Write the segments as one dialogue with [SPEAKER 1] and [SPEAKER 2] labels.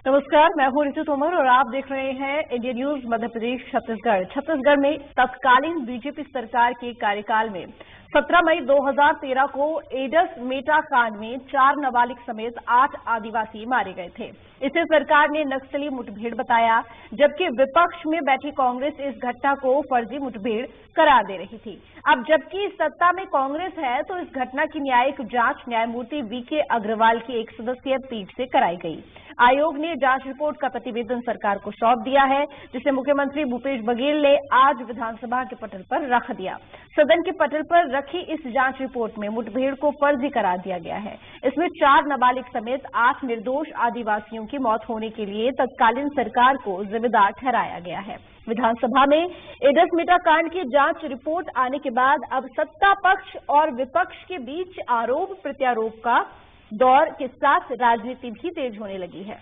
[SPEAKER 1] नमस्कार, मैं हूं ऋतु तोमर और आप देख रहे हैं इंडिया न्यूज मध्य प्रदेश छत्तीसगढ़। छत्तीसगढ़ में तत्कालीन बीजेपी सरकार के कार्यकाल में 17 मई 2013 को एडस मेटा कांड में 4 नाबालिग समेत 8 आदिवासी मारे गए थे। इसे सरकार ने नक्सली मुठभेड़ बताया, जबकि विपक्ष में बैठी कांग्रेस इस घटना को फर्जी मुठभेड़ करार दे रही थी। अब जबकि सत्ता में कांग्रेस है तो इस घटना की न्यायिक जांच न्यायमूर्ति वीके अग्रवाल की एक सदस्यीय पीठ से कराई गई। आयोग ने जांच रिपोर्ट का प्रतिवेदन सरकार को सौंप दिया है, जिसे मुख्यमंत्री भूपेश बघेल ने आज विधानसभा के पटल पर रख दिया। सदन के पटल पर रखी इस जांच रिपोर्ट में मुठभेड़ को फर्जी करार दिया गया है। इसमें 4 नाबालिग समेत 8 निर्दोष आदिवासियों की मौत होने के लिए तत्कालीन सरकार को जिम्मेदार ठहराया गया है। विधानसभा में एडस मेटा कांड की जांच रिपोर्ट आने के बाद अब सत्ता पक्ष और विपक्ष के बीच आरोप प्रत्यारोप का दौर के साथ राजनीति भी तेज होने लगी है।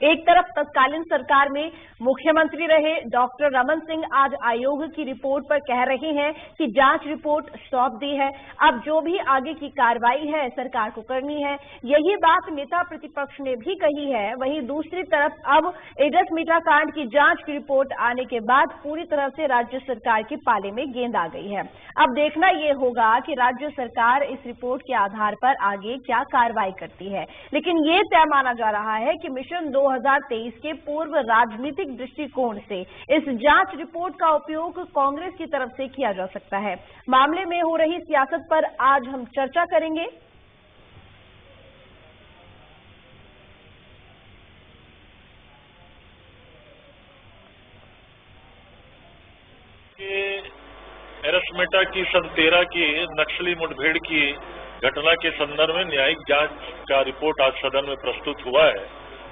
[SPEAKER 1] एक तरफ तत्कालीन सरकार में मुख्यमंत्री रहे डॉक्टर रमन सिंह आज आयोग की रिपोर्ट पर कह रहे हैं कि जांच रिपोर्ट सौंप दी है, अब जो भी आगे की कार्रवाई है सरकार को करनी है। यही बात नेता प्रतिपक्ष ने भी कही है। वहीं दूसरी तरफ अब एडस मेटा कांड की जांच की रिपोर्ट आने के बाद पूरी तरह से राज्य सरकार के पाले में गेंद आ गई है। अब देखना यह होगा कि राज्य सरकार इस रिपोर्ट के आधार पर आगे क्या कार्रवाई करती है। लेकिन ये तय माना जा रहा है कि मिशन 2023 के पूर्व राजनीतिक दृष्टिकोण से इस जांच रिपोर्ट का उपयोग कांग्रेस की तरफ से किया जा सकता है। मामले में हो रही सियासत पर आज हम चर्चा करेंगे।
[SPEAKER 2] एडस मेटा की सन 13 की नक्सली मुठभेड़ की घटना के संदर्भ में न्यायिक जांच का रिपोर्ट आज सदन में प्रस्तुत हुआ है।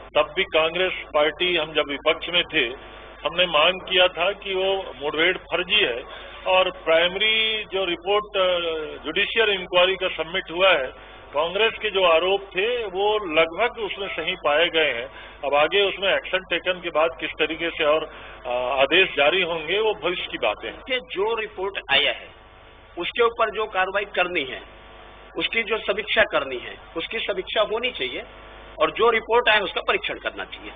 [SPEAKER 2] तब भी कांग्रेस पार्टी, हम जब विपक्ष में थे, हमने मांग किया था कि वो मुठभेड़ फर्जी है और प्राइमरी जो रिपोर्ट जुडिशियल इंक्वायरी का सबमिट हुआ है, कांग्रेस के जो आरोप थे वो लगभग उसमें सही पाए गए हैं। अब आगे उसमें एक्शन टेकन के बाद किस तरीके से और आदेश जारी होंगे वो भविष्य की बातें हैं।
[SPEAKER 3] जो रिपोर्ट आया है उसके ऊपर जो कार्रवाई करनी है, उसकी जो समीक्षा करनी है, उसकी समीक्षा होनी चाहिए और जो रिपोर्ट आए उसका परीक्षण करना चाहिए।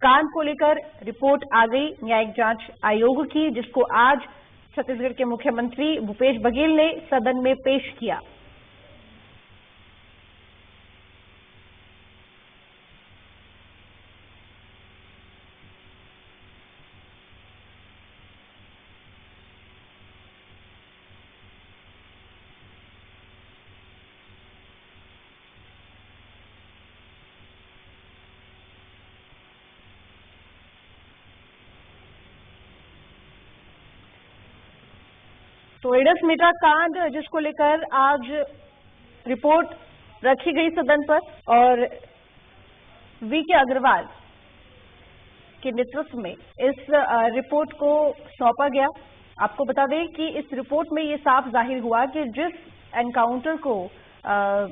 [SPEAKER 1] कांड को लेकर रिपोर्ट आ गई न्यायिक जांच आयोग की, जिसको आज छत्तीसगढ़ के मुख्यमंत्री भूपेश बघेल ने सदन में पेश किया। तो एडस मेटा कांड जिसको लेकर आज रिपोर्ट रखी गई सदन पर और वीके अग्रवाल के नेतृत्व में इस रिपोर्ट को सौंपा गया। आपको बता दें कि इस रिपोर्ट में ये साफ जाहिर हुआ कि जिस एनकाउंटर को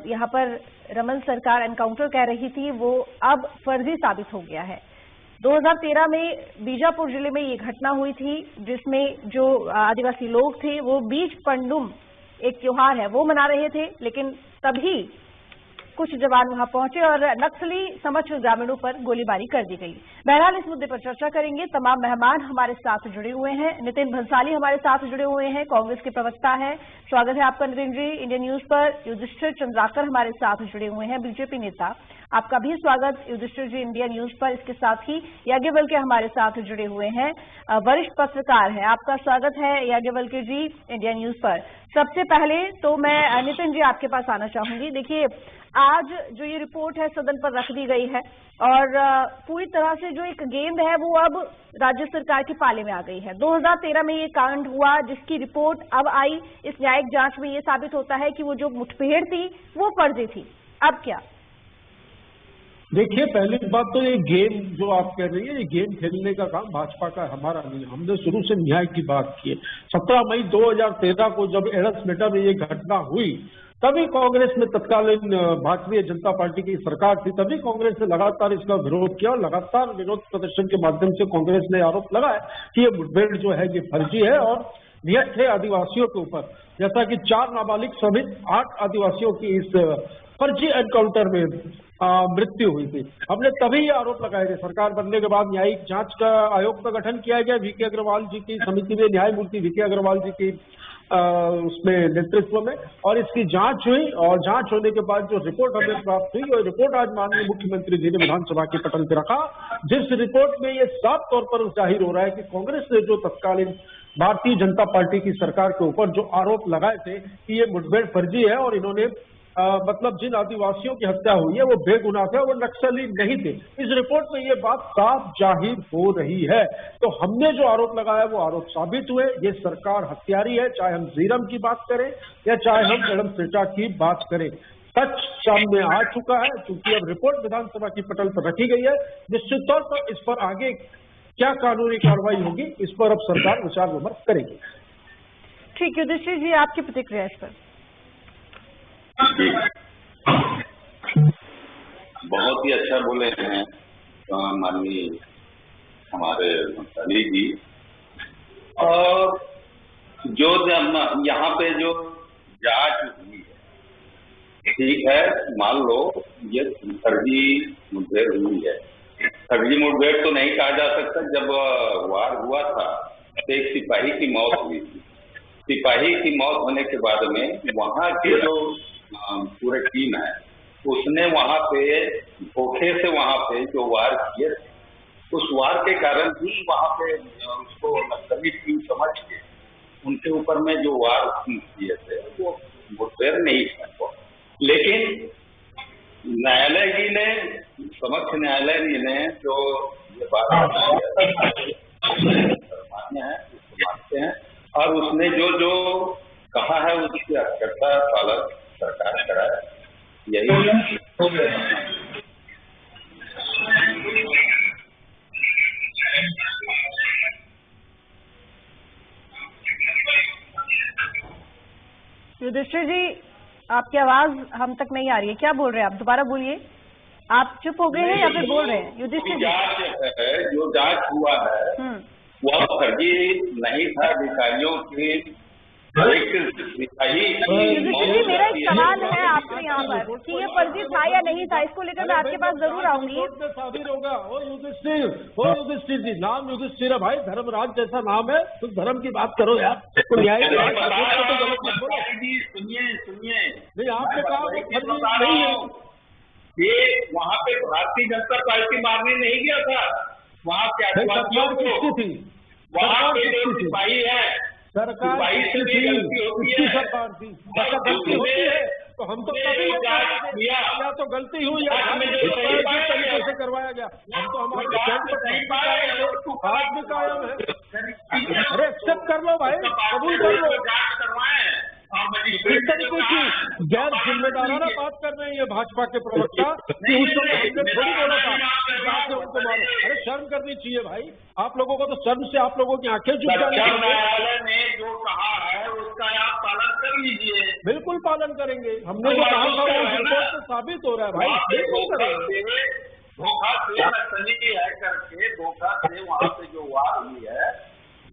[SPEAKER 1] यहाँ पर रमन सरकार एनकाउंटर कह रही थी वो अब फर्जी साबित हो गया है। 2013 में बीजापुर जिले में ये घटना हुई थी, जिसमें जो आदिवासी लोग थे वो बीज पंडुम एक त्योहार है वो मना रहे थे, लेकिन तभी कुछ जवान वहां पहुंचे और नक्सली समझ ग्रामीणों पर गोलीबारी कर दी गई। बहरहाल इस मुद्दे पर चर्चा करेंगे। तमाम मेहमान हमारे साथ जुड़े हुए हैं। नितिन भंसाली हमारे साथ जुड़े हुए हैं, कांग्रेस के प्रवक्ता हैं। स्वागत है आपका नितिन जी इंडिया न्यूज पर। युधिष्ठिर चंद्राकर हमारे साथ जुड़े हुए हैं, बीजेपी नेता। आपका भी स्वागत युधिष्ठिर जी इंडिया न्यूज पर। इसके साथ ही याज्ञवल्क्य हमारे साथ जुड़े हुए हैं, वरिष्ठ पत्रकार हैं। आपका स्वागत है याज्ञवल्क्य जी इंडिया न्यूज पर। सबसे पहले तो मैं नितिन जी आपके पास आना चाहूंगी। देखिए, आज जो ये रिपोर्ट है सदन पर रख दी गई है और पूरी तरह से जो एक गेंद है वो अब राज्य सरकार के पाले में आ गई है। 2013 में ये कांड हुआ जिसकी रिपोर्ट अब आई। इस न्यायिक जांच में ये साबित होता है कि वो जो मुठभेड़ थी वो फर्जी थी। अब क्या?
[SPEAKER 4] देखिए, पहली बात तो ये गेम जो आप कह रही है, ये गेम खेलने का काम भाजपा का हमारा नहीं है। हमने शुरू से न्याय की बात की है। 17 मई 2013 को जब एड़समेटा में ये घटना हुई, तभी कांग्रेस में तत्कालीन भारतीय जनता पार्टी की सरकार थी, तभी कांग्रेस ने लगातार इसका विरोध किया और लगातार विरोध प्रदर्शन के माध्यम से कांग्रेस ने आरोप लगाया कि ये मुठभेड़ जो है ये फर्जी है और नियत है आदिवासियों के ऊपर। जैसा कि 4 नाबालिग समेत 8 आदिवासियों की इस फर्जी एनकाउंटर में मृत्यु हुई थी। हमने तभी ये आरोप लगाए थे। सरकार बनने के बाद न्यायिक जांच का आयोग का गठन किया गया, वीके अग्रवाल जी की समिति में, न्यायमूर्ति वीके अग्रवाल जी की उसमें नेतृत्व में, और इसकी जांच हुई और जांच होने के बाद जो रिपोर्ट हमें प्राप्त हुई, और रिपोर्ट आज माननीय मुख्यमंत्री जी ने विधानसभा के पटल पर रखा, जिस रिपोर्ट में ये साफ तौर पर जाहिर हो रहा है कि कांग्रेस ने जो तत्कालीन भारतीय जनता पार्टी की सरकार के ऊपर जो आरोप लगाए थे कि ये मुठभेड़ फर्जी है और इन्होंने मतलब जिन आदिवासियों की हत्या हुई है वो बेगुनाह थे, वो नक्सली नहीं थे। इस रिपोर्ट में ये बात साफ जाहिर हो रही है। तो हमने जो आरोप लगाया वो आरोप साबित हुए। ये सरकार हत्यारी है, चाहे हम जीरम की बात करें या चाहे हम एड़समेटा की बात करें। सच सामने आ चुका है। क्योंकि अब रिपोर्ट विधानसभा की पटल पर रखी गई है, निश्चित तौर पर इस पर आगे क्या कानूनी कार्रवाई होगी, इस पर अब सरकार विचार विमर्श करेगी।
[SPEAKER 1] ठीक है, युधिष्ठिर जी, आपकी प्रतिक्रिया इस पर?
[SPEAKER 5] बहुत ही अच्छा बोले हैं माननीय हमारे अली जी। और जो यहाँ पे जो जांच हुई है, ठीक है, मान लो ये फर्जी मुठभेड़ हुई है। फर्जी मुठभेड़ तो नहीं कहा जा सकता। जब वार हुआ था तो एक सिपाही की मौत हुई थी। सिपाही की मौत होने के बाद में वहाँ के जो पूरे टीम है, उसने वहाँ पे धोखे से वहाँ पे जो वार किए, उस वार के कारण ही वहाँ पे उसको नक्सली टीम समझ के उनके ऊपर में जो वार किए थे वो मुठभेड़ नहीं था। लेकिन न्यायालय जी ने, समक्ष न्यायालय जी ने जो ये बात मान्य है, उसको मानते हैं, और उसने जो जो कहा है उसकी अक्षरता पालन सरकार कराए, यही हो गया।
[SPEAKER 1] युधिष्ठिर जी, आपकी आवाज हम तक नहीं आ रही है, क्या बोल रहे हैं आप? दोबारा बोलिए। आप चुप हो गए हैं या फिर बोल रहे हैं? युधिष्ठिर जी,
[SPEAKER 5] जांच है, जो जांच हुआ है वह फर्जी नहीं था। अधिकारियों की
[SPEAKER 1] युधिष्ठिर जी, मेरा एक सवाल है आपसे यहाँ पर कि ये फर्जी था या नहीं था, इसको लेकर मैं आपके पास जरूर आऊंगी।
[SPEAKER 4] साबित होगा। ओ युधिष्ठिर जी, नाम युधिष्ठिर है भाई, धर्मराज जैसा नाम है, तो धर्म की बात करो यार। तो न्याय की बात तो गलत मत बोलो।
[SPEAKER 5] सुनिए
[SPEAKER 4] नहीं, आपने कहा वो फर्जी नहीं है।
[SPEAKER 5] ये वहाँ पे भारतीय जनता पार्टी मारने नहीं गया था। वहाँ के आदिवासियों को
[SPEAKER 4] थी,
[SPEAKER 5] वहाँ पे जो सिपाही है,
[SPEAKER 4] सरकार उसकी सरकार थी। ऐसा गलती होती है तो हम तो तभी या तो गलती हुई या तरीके से करवाया गया। हम तो हमारे आज भी कायम है। अरे एक्सेप्ट कर लो भाई, कबूल कर लो। इस तरीके की गैर जिम्मेदाराना बात कर रहे हैं ये भाजपा के प्रवक्ता कि उस समय हमने थोड़ी बोला था कि उनको मारो। अरे शर्म करनी चाहिए भाई, आप लोगों को तो शर्म से आप लोगों की आंखें झुक जानी चाहिए।
[SPEAKER 5] न्यायालय ने जो कहा है उसका आप पालन कर लीजिए।
[SPEAKER 4] बिल्कुल पालन करेंगे। हमने जो कहा था वो रिपोर्ट से साबित हो रहा है भाई, बिल्कुल करेंगे।
[SPEAKER 5] धोखा से नक्सली है करके, धोखा से वहाँ पे जो वार हुई है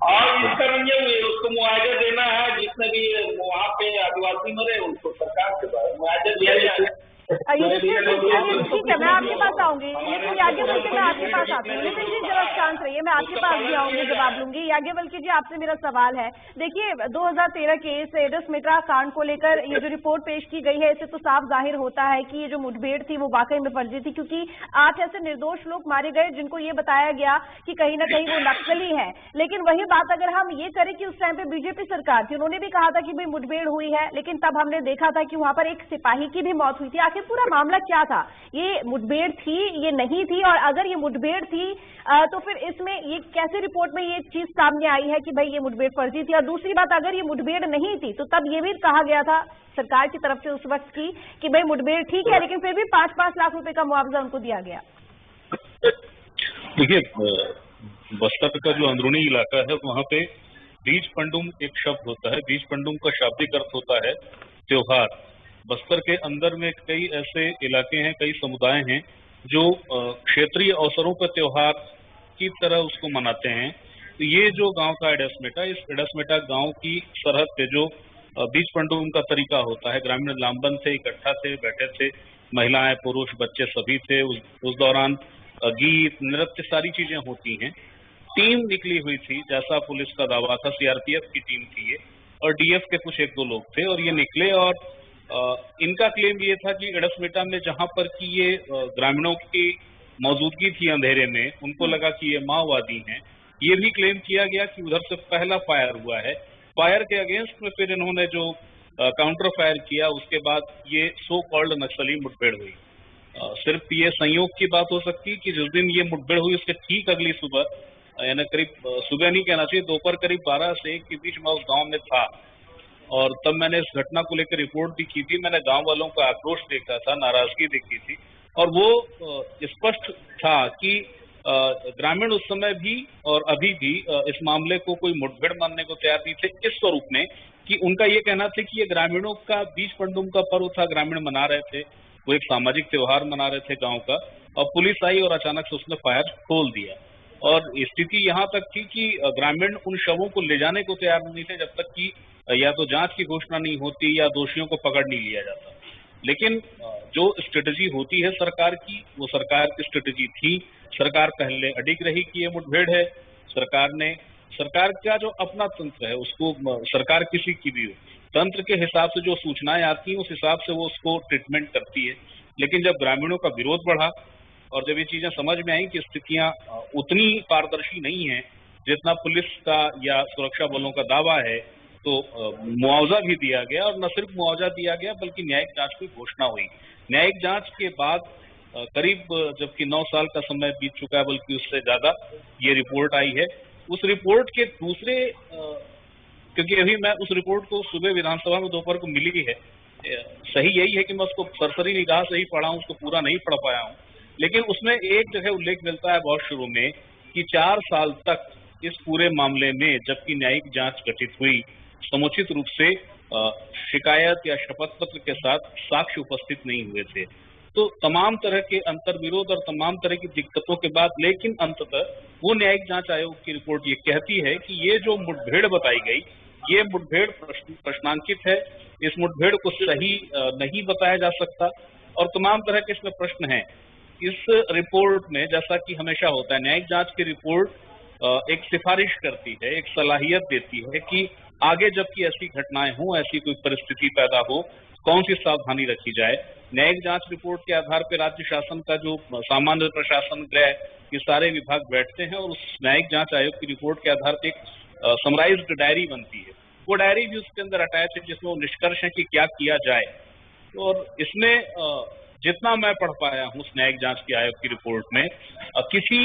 [SPEAKER 5] और इस तरह ये हुई, उसको मुआवजा देना है। जितने भी वहाँ पे आदिवासी मरे उनको सरकार के द्वारा मुआवजा दिया जाए।
[SPEAKER 1] ठीक है, मैं आपके पास आऊंगी। याज्ञवल्क्य जी, मैं आपके पास आती हूँ। नितिन जी, जरा शांत रहिए, मैं आपके पास भी आऊंगी, जवाब लूंगी। याज्ञवल्क्य जी, आपसे मेरा सवाल है, देखिए 2013 के इस एड़समेटा कांड को लेकर ये जो रिपोर्ट पेश की गई है, इससे तो साफ जाहिर होता है कि ये जो मुठभेड़ थी वो वाकई में फर्जी थी, क्योंकि 8 ऐसे निर्दोष लोग मारे गए जिनको ये बताया गया कि कहीं ना कहीं वो नक्सली है। लेकिन वही बात अगर हम ये करें कि उस टाइम पे बीजेपी सरकार थी, उन्होंने भी कहा था कि भाई मुठभेड़ हुई है, लेकिन तब हमने देखा था कि वहां पर एक सिपाही की भी मौत हुई थी। आखिर आखिर पूरा मामला क्या था? ये मुठभेड़ थी, ये नहीं थी? और अगर ये मुठभेड़ थी तो फिर इसमें ये कैसे रिपोर्ट में ये चीज सामने आई है कि भाई ये मुठभेड़ फर्जी थी? और दूसरी बात, अगर ये मुठभेड़ नहीं थी तो तब ये भी कहा गया था सरकार की तरफ से उस वक्त की कि भाई मुठभेड़ ठीक है, लेकिन फिर भी 5-5 लाख रुपए का मुआवजा उनको दिया गया।
[SPEAKER 6] देखिए, बस्तर का जो अंदरूनी इलाका है वहाँ पे बीज पंडुम एक शब्द होता है। बीज पंडुम का शाब्दिक अर्थ होता है त्योहार। बस्तर के अंदर में कई ऐसे इलाके हैं, कई समुदाय हैं जो क्षेत्रीय अवसरों पर त्योहार की तरह उसको मनाते हैं। तो ये जो गांव का एडसमेटा, इस एडसमेटा गांव की सरहद पे जो बीज पंडुम का तरीका होता है, ग्रामीण लामबंद थे, इकट्ठा थे, बैठे थे, महिलाएं, पुरुष, बच्चे सभी थे। उस दौरान गीत, नृत्य, सारी चीजें होती हैं। टीम निकली हुई थी, जैसा पुलिस का दावा था, सीआरपीएफ की टीम थी ये, और डीएफ के कुछ 1-2 लोग थे, और ये निकले। और इनका क्लेम ये था कि एडसमेटा में जहां पर कि ये ग्रामीणों की मौजूदगी थी अंधेरे में, उनको लगा कि ये माओवादी हैं। ये भी क्लेम किया गया कि उधर से पहला फायर हुआ है। फायर के अगेंस्ट में फिर इन्होंने जो काउंटर फायर किया, उसके बाद ये सो कॉल्ड नक्सली मुठभेड़ हुई। सिर्फ ये संयोग की बात हो सकती है कि जिस दिन ये मुठभेड़ हुई उसके ठीक अगली सुबह, यानी करीब सुबह नहीं कहना चाहिए, दोपहर करीब 12 से 1 के बीच में उस गांव में था। और तब मैंने इस घटना को लेकर रिपोर्ट भी की थी। मैंने गांव वालों का आक्रोश देखा था, नाराजगी देखी थी, और वो स्पष्ट था कि ग्रामीण उस समय भी और अभी भी इस मामले को कोई मुठभेड़ मानने को तैयार नहीं थे, इस स्वरूप में कि उनका ये कहना था कि ये ग्रामीणों का बीज पंडुम का पर्व था, ग्रामीण मना रहे थे, वो एक सामाजिक त्योहार मना रहे थे गांव का। और पुलिस आई और अचानक से उसने फायर खोल दिया। और स्थिति यहाँ तक थी कि ग्रामीण उन शवों को ले जाने को तैयार नहीं थे जब तक कि या तो जांच की घोषणा नहीं होती या दोषियों को पकड़ नहीं लिया जाता। लेकिन जो स्ट्रेटजी होती है सरकार की, वो सरकार की स्ट्रेटजी थी। सरकार पहले अडिग रही कि ये मुठभेड़ है। सरकार का जो अपना तंत्र है, उसको सरकार किसी की भी हो, तंत्र के हिसाब से जो सूचनाएं आती हैं उस हिसाब से वो उसको ट्रीटमेंट करती है। लेकिन जब ग्रामीणों का विरोध बढ़ा और जब ये चीजें समझ में आई कि स्थितियां उतनी पारदर्शी नहीं है जितना पुलिस का या सुरक्षा बलों का दावा है, तो मुआवजा भी दिया गया। और न सिर्फ मुआवजा दिया गया बल्कि न्यायिक जांच की घोषणा हुई। न्यायिक जांच के बाद करीब, जबकि 9 साल का समय बीत चुका है बल्कि उससे ज्यादा, ये रिपोर्ट आई है। उस रिपोर्ट के दूसरे, क्योंकि अभी मैं उस रिपोर्ट को सुबह विधानसभा में दोपहर को मिली है, सही यही है कि मैं उसको सरसरी निगाह से ही पढ़ा हूं, उसको पूरा नहीं पढ़ पाया हूं। लेकिन उसमें एक जगह उल्लेख मिलता है बहुत शुरू में कि 4 साल तक इस पूरे मामले में, जबकि न्यायिक जांच गठित हुई, समुचित रूप से शिकायत या शपथ पत्र के साथ साक्ष्य उपस्थित नहीं हुए थे। तो तमाम तरह के अंतर्विरोध और तमाम तरह की दिक्कतों के बाद, लेकिन अंततः वो न्यायिक जांच आयोग की रिपोर्ट ये कहती है कि ये जो मुठभेड़ बताई गई, ये मुठभेड़ प्रश्नांकित है, इस मुठभेड़ को सही नहीं बताया जा सकता, और तमाम तरह के इसमें प्रश्न हैं। इस रिपोर्ट में, जैसा कि हमेशा होता है, न्यायिक जांच की रिपोर्ट एक सिफारिश करती है, एक सलाहियत देती है कि आगे जबकि ऐसी घटनाएं हों, ऐसी कोई परिस्थिति पैदा हो, कौन सी सावधानी रखी जाए। न्यायिक जांच रिपोर्ट के आधार पर राज्य शासन का जो सामान्य प्रशासन, गृह, ये सारे विभाग बैठते हैं और उस न्यायिक जांच आयोग की रिपोर्ट के आधार पर एक समराइज्ड डायरी बनती है। वो डायरी भी उसके अंदर अटैच है जिसमें वो निष्कर्ष है कि क्या किया जाए। और इसमें जितना मैं पढ़ पाया हूँ उस न्यायिक जांच की आयोग की रिपोर्ट में, किसी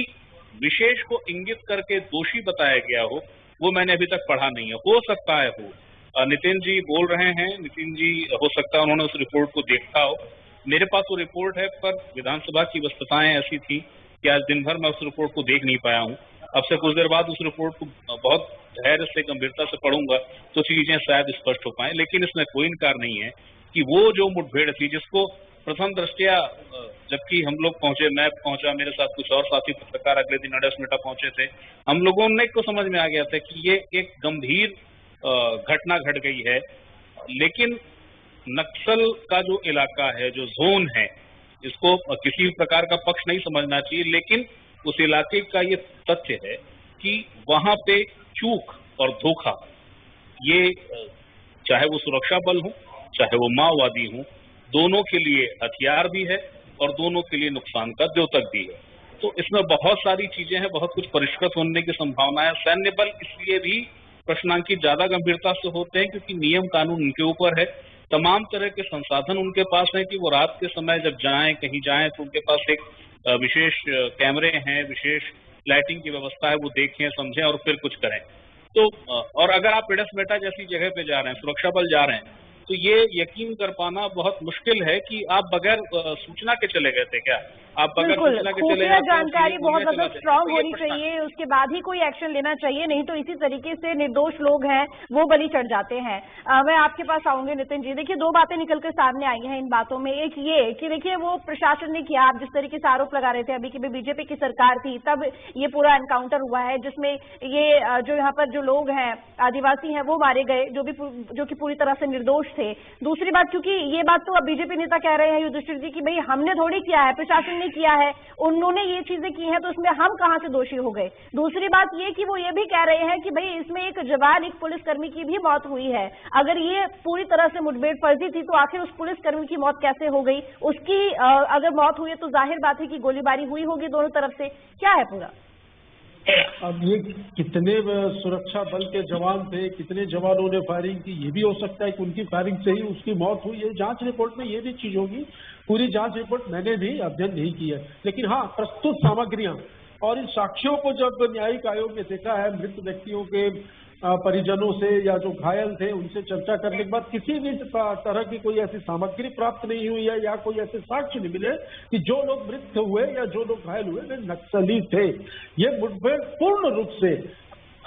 [SPEAKER 6] विशेष को इंगित करके दोषी बताया गया हो, वो मैंने अभी तक पढ़ा नहीं है। हो सकता है हो, नितिन जी बोल रहे हैं, नितिन जी हो सकता है उन्होंने उस रिपोर्ट को देखा हो। मेरे पास वो रिपोर्ट है, पर विधानसभा की व्यस्तताएं ऐसी थी कि आज दिन भर मैं उस रिपोर्ट को देख नहीं पाया हूँ। अब से कुछ देर बाद उस रिपोर्ट को बहुत धैर्य से, गंभीरता से पढ़ूंगा तो चीजें शायद स्पष्ट हो पाए। लेकिन इसमें कोई इनकार नहीं है कि वो जो मुठभेड़ थी, जिसको प्रथम दृष्टया, जबकि हम लोग पहुंचे, मैं पहुंचा, मेरे साथ कुछ और साथी पत्रकार अगले दिन एडसमेटा पहुंचे थे, हम लोगों ने को समझ में आ गया था कि ये एक गंभीर घटना घट गई है। लेकिन नक्सल का जो इलाका है, जो जोन है, इसको किसी प्रकार का पक्ष नहीं समझना चाहिए। लेकिन उस इलाके का ये तथ्य है कि वहां पे चूक और धोखा, ये चाहे वो सुरक्षा बल हो, चाहे वो माओवादी हो, दोनों के लिए हथियार भी है और दोनों के लिए नुकसान का द्योतक भी है। तो इसमें बहुत सारी चीजें हैं, बहुत कुछ परिष्कृत होने की संभावना है। सैन्य बल इसलिए भी प्रश्नांकित ज्यादा गंभीरता से होते हैं क्योंकि नियम कानून उनके ऊपर है। तमाम तरह के संसाधन उनके पास है कि वो रात के समय जब जाएं कहीं जाएं तो उनके पास एक विशेष कैमरे हैं, विशेश लाइटिंग की व्यवस्था है, वो देखें समझें और फिर कुछ करें। तो और अगर आप एडसमेटा जैसी जगह पे जा रहे हैं, सुरक्षा बल जा रहे हैं, तो ये यकीन कर पाना बहुत मुश्किल है कि आप बगैर सूचना के चले गए थे क्या? आप बगैर सूचना के चले गए?
[SPEAKER 1] जानकारी बहुत ज्यादा स्ट्रांग होनी चाहिए, उसके बाद ही कोई एक्शन लेना चाहिए, नहीं तो इसी तरीके से निर्दोष लोग हैं वो बलि चढ़ जाते हैं। मैं आपके पास आऊंगी नितिन जी। देखिए, दो बातें निकलकर सामने आई हैं इन बातों में। एक ये कि देखिए, वो प्रशासन ने किया, आप जिस तरीके से आरोप लगा रहे थे अभी कि बीजेपी की सरकार थी तब ये पूरा एनकाउंटर हुआ है, जिसमें ये जो यहाँ पर जो लोग हैं आदिवासी हैं वो मारे गए, जो कि पूरी तरह से निर्दोष थे। दूसरी बात, क्योंकि ये बात तो अब बीजेपी नेता कह रहे हैं युधिष्ठिर जी कि भाई हमने थोड़ी किया है, प्रशासन ने किया है, उन्होंने ये चीजें की हैं तो उसमें हम कहां से दोषी हो गए। दूसरी बात ये कि वो ये भी कह रहे हैं कि भाई इसमें एक जवान, एक पुलिसकर्मी की भी मौत हुई है। अगर ये पूरी तरह से मुठभेड़ फर्जी थी तो आखिर उस पुलिसकर्मी की मौत कैसे हो गई? उसकी अगर मौत हुई है तो जाहिर बात है कि गोलीबारी हुई होगी दोनों तरफ से। क्या है पूरा?
[SPEAKER 4] अब ये कितने सुरक्षा बल के जवान थे, कितने जवानों ने फायरिंग की, ये भी हो सकता है कि उनकी फायरिंग से ही उसकी मौत हुई। ये जांच रिपोर्ट में ये भी चीज होगी। पूरी जांच रिपोर्ट मैंने भी अध्ययन नहीं की है, लेकिन हाँ, प्रस्तुत सामग्रियां और इन साक्ष्यों को जब न्यायिक आयोग ने देखा है, मृत व्यक्तियों के परिजनों से या जो घायल थे उनसे चर्चा करने के बाद किसी भी तरह की कोई ऐसी सामग्री प्राप्त नहीं हुई है या कोई ऐसे साक्ष्य नहीं मिले कि जो लोग मृत हुए या जो लोग घायल हुए वे नक्सली थे। ये मुठभेड़ पूर्ण रूप से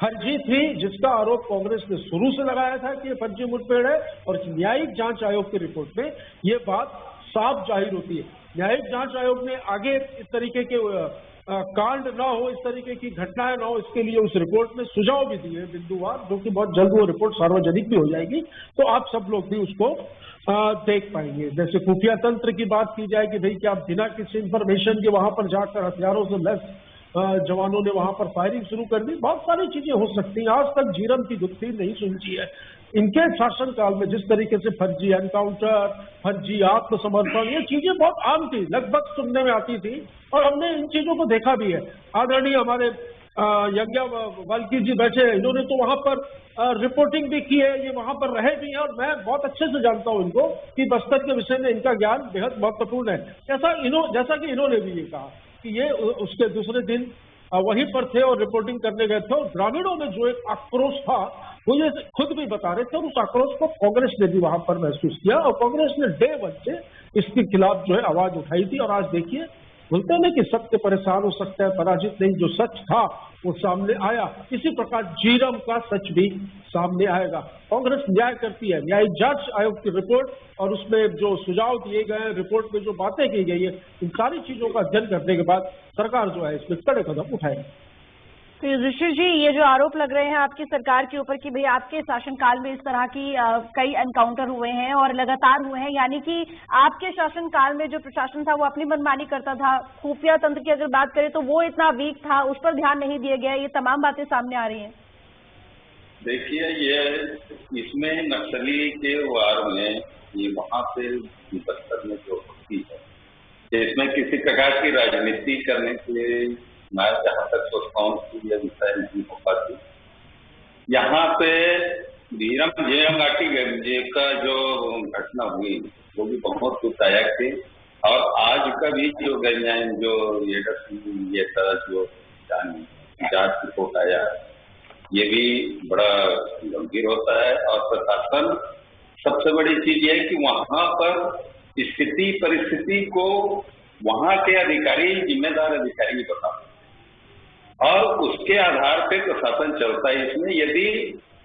[SPEAKER 4] फर्जी थी, जिसका आरोप कांग्रेस ने शुरू से लगाया था कि ये फर्जी मुठभेड़ है, और न्यायिक जांच आयोग की रिपोर्ट में ये बात साफ जाहिर होती है। न्यायिक जांच आयोग ने आगे इस तरीके के कांड ना हो, इस तरीके की घटनाएं ना हो, इसके लिए उस रिपोर्ट में सुझाव भी दिए बिंदुवार, जो कि बहुत जल्द वो रिपोर्ट सार्वजनिक भी हो जाएगी, तो आप सब लोग भी उसको देख पाएंगे। जैसे खुफिया तंत्र की बात की जाए कि भाई क्या बिना किसी इंफॉर्मेशन के वहां पर जाकर हथियारों से लैस जवानों ने वहां पर फायरिंग शुरू कर दी, बहुत सारी चीजें हो सकती हैं। आज तक जीरम की गुत्थी नहीं सुलझी है। इनके शासनकाल में जिस तरीके से फर्जी एनकाउंटर, फर्जी आत्मसमर्पण, ये चीजें बहुत आम थी, लगभग सुनने में आती थी, और हमने इन चीजों को देखा भी है। आदरणीय हमारे यज्ञवल्क्य जी बैठे हैं, इन्होंने तो वहां पर रिपोर्टिंग भी की है, ये वहां पर रहे भी हैं, और मैं बहुत अच्छे से जानता हूं इनको कि बस्तर के विषय में इनका ज्ञान बेहद महत्वपूर्ण है। जैसा कि इन्होंने भी ये कहा कि ये उसके दूसरे दिन वहीं पर थे और रिपोर्टिंग करने गए थे, और ग्रामीणों में जो एक आक्रोश था वो ये खुद भी बता रहे थे, और उस आक्रोश को कांग्रेस ने भी वहां पर महसूस किया, और कांग्रेस ने डे वन से इसके खिलाफ जो है आवाज उठाई थी। और आज देखिए, बोलते हैं ना कि सत्य परेशान हो सकता है, पराजित नहीं। जो सच था वो सामने आया। इसी प्रकार जीरम का सच भी सामने आएगा। कांग्रेस न्याय करती है। न्यायिक जांच आयोग की रिपोर्ट और उसमें जो सुझाव दिए गए हैं, रिपोर्ट में जो बातें की गई है, इन सारी चीजों का अध्ययन करने के बाद सरकार जो है इसमें कड़े कदम उठाएगी।
[SPEAKER 1] तो युधिष्ठिर जी, ये जो आरोप लग रहे हैं आपकी सरकार के ऊपर कि भाई आपके शासनकाल में इस तरह की कई एनकाउंटर हुए हैं और लगातार हुए हैं, यानी कि आपके शासनकाल में जो प्रशासन था वो अपनी मनमानी करता था, खुफिया तंत्र की अगर बात करें तो वो इतना वीक था, उस पर ध्यान नहीं दिया गया, ये तमाम बातें सामने आ रही हैं।
[SPEAKER 5] देखिए, ये इसमें नक्सली के वार में ये वहां से बस्तर में जो होती है, इसमें किसी प्रकार की राजनीति करने के मैं जहाँ तक सोचता हूँ कि यह विषय नहीं हो पाती। यहाँ पे झीरम घाटी का जो घटना हुई वो भी बहुत दुखदायक थी, और आज का भी जो गैरन्याय जो ये तरह जो जांच रिपोर्ट आया, ये भी बड़ा गंभीर होता है। और प्रशासन, सबसे बड़ी चीज ये है कि वहां पर स्थिति परिस्थिति को वहां के अधिकारी, जिम्मेदार अधिकारी भी बताते, और उसके आधार पे प्रशासन चलता है। इसमें यदि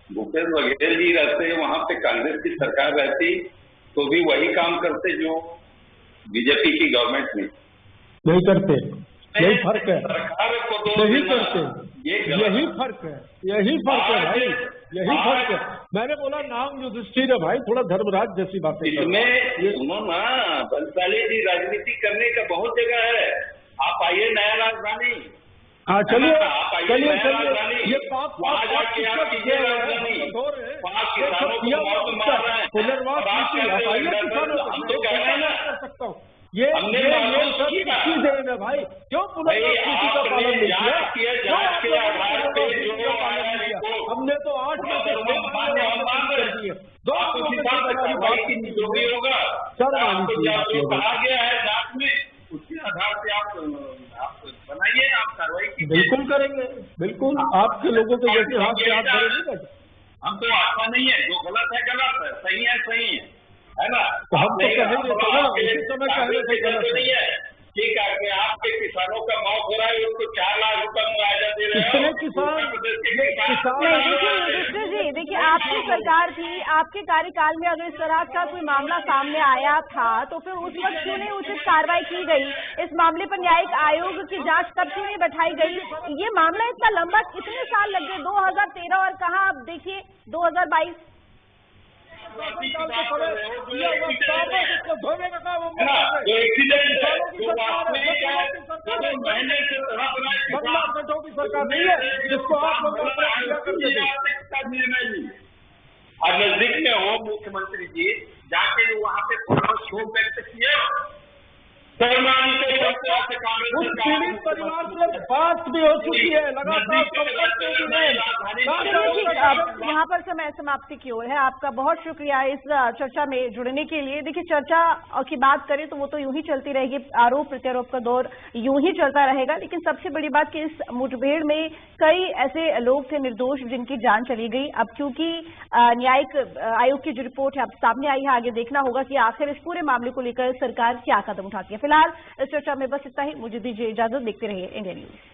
[SPEAKER 5] भूपेश बघेल जी रहते, वहां पे कांग्रेस की सरकार रहती, तो भी वही काम करते जो बीजेपी की गवर्नमेंट में
[SPEAKER 4] नहीं करते। यही फर्क है,
[SPEAKER 5] सरकार को तो
[SPEAKER 4] यही करते, यही फर्क है, यही फर्क है भाई, यही फर्क है। मैंने बोला नाम युधिष्ठिर है भाई, थोड़ा धर्मराज जैसी बातें।
[SPEAKER 5] इसमें सुनो ना, बंसाली जी, राजनीति करने का बहुत जगह है। आप आइए नया राजधानी।
[SPEAKER 4] हाँ, चलिए ये
[SPEAKER 5] 5 किसानों को मार रहे हैं,
[SPEAKER 4] पुनर्वास सकता हूँ। ये देन है भाई, क्यों पुनर्वास नीति का पालन नहीं किया? हमने तो 8 में से 2 लोगों की किया
[SPEAKER 5] कहा गया है जांच में, उसके आधार से आप बनाइए, आप कार्रवाई कीजिए।
[SPEAKER 4] बिल्कुल करेंगे, बिल्कुल आपके लोगों के जैसे हाथ से हाथ भरेंगे।
[SPEAKER 5] हमको आशा नहीं है, जो गलत है गलत है, सही है ना।
[SPEAKER 4] तो हम तो कहेंगे तो ना, उसी समय कहने से गलत
[SPEAKER 5] नहीं है। ठीक है कि आपके किसानों का मौत हो रहा है, उसको 4 लाख रुपए मुआवजा दे रहे
[SPEAKER 4] कितने
[SPEAKER 5] हो।
[SPEAKER 4] किसान
[SPEAKER 1] नहीं, देखिए देखिए आपकी सरकार थी, आपके कार्यकाल में अगर इस तरह का कोई मामला सामने आया था तो फिर उस वक्त क्यों नहीं उचित कार्रवाई की गई? इस मामले पर न्यायिक आयोग की जांच तब क्यों नहीं बैठाई गई? ये मामला इतना लंबा, कितने साल लग गए? 2013 और कहाँ अब देखिए 2022।
[SPEAKER 5] जो एक्सीडेंट है, जो वास्तविक है, वो महीने से
[SPEAKER 4] सरकार नहीं है जिसको आप लोग
[SPEAKER 5] और नजदीक में हो मुख्यमंत्री जी, जाके वहाँ पे शोक व्यक्त किए।
[SPEAKER 4] उस पीड़ित परिवार से बात भी हो चुकी है, लगातार
[SPEAKER 1] यहाँ पर समय समाप्ति की ओर है। आपका बहुत शुक्रिया इस चर्चा में जुड़ने के लिए। देखिए, चर्चा की बात करें तो वो तो यूं ही चलती रहेगी, आरोप प्रत्यारोप का दौर यूं ही चलता रहेगा, लेकिन सबसे बड़ी बात कि इस मुठभेड़ में कई ऐसे लोग थे निर्दोष जिनकी जान चली गई। अब क्योंकि न्यायिक आयोग की जो रिपोर्ट है अब सामने आई है, आगे देखना होगा कि आखिर इस पूरे मामले को लेकर सरकार क्या कदम उठाती है। फिलहाल इस चर्चा में बस इतना ही। मुझे दीजिए इजाजत, देखते रहिए इंडिया न्यूज।